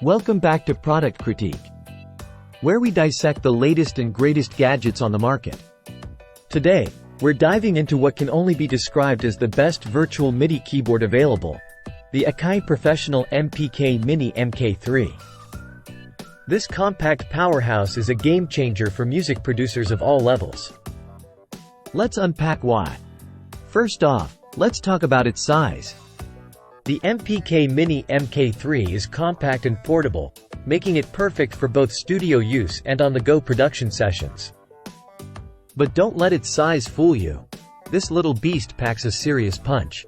Welcome back to Product Critique, where we dissect the latest and greatest gadgets on the market. Today, we're diving into what can only be described as the best virtual MIDI keyboard available, the AKAI Professional MPK Mini MK3. This compact powerhouse is a game-changer for music producers of all levels. Let's unpack why. First off, let's talk about its size. The MPK Mini MK3 is compact and portable, making it perfect for both studio use and on-the-go production sessions. But don't let its size fool you. This little beast packs a serious punch.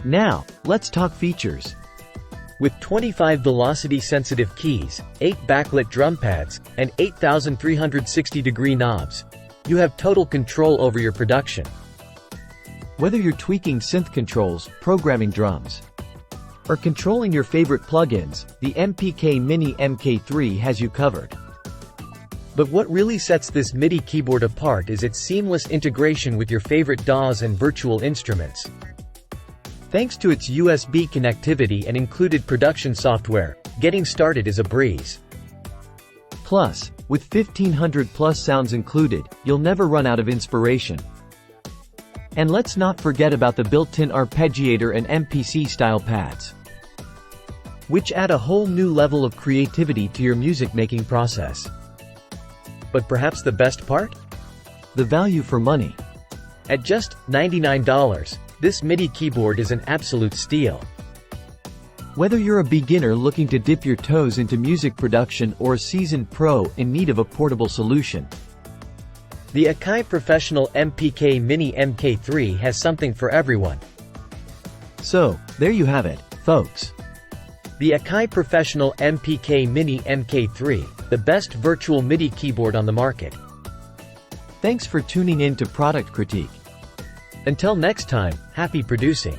Now, let's talk features. With 25 velocity-sensitive keys, 8 backlit drum pads, and 8,360-degree knobs, you have total control over your production. Whether you're tweaking synth controls, programming drums, or controlling your favorite plugins, the MPK Mini MK3 has you covered. But what really sets this MIDI keyboard apart is its seamless integration with your favorite DAWs and virtual instruments. Thanks to its USB connectivity and included production software, getting started is a breeze. Plus, with 1500 plus sounds included, you'll never run out of inspiration. And let's not forget about the built-in arpeggiator and MPC-style pads, which add a whole new level of creativity to your music-making process. But perhaps the best part? The value for money. At just $99, this MIDI keyboard is an absolute steal. Whether you're a beginner looking to dip your toes into music production or a seasoned pro in need of a portable solution, the AKAI Professional MPK Mini MK3 has something for everyone. So, there you have it, folks. The AKAI Professional MPK Mini MK3, the best virtual MIDI keyboard on the market. Thanks for tuning in to Product Critique. Until next time, happy producing.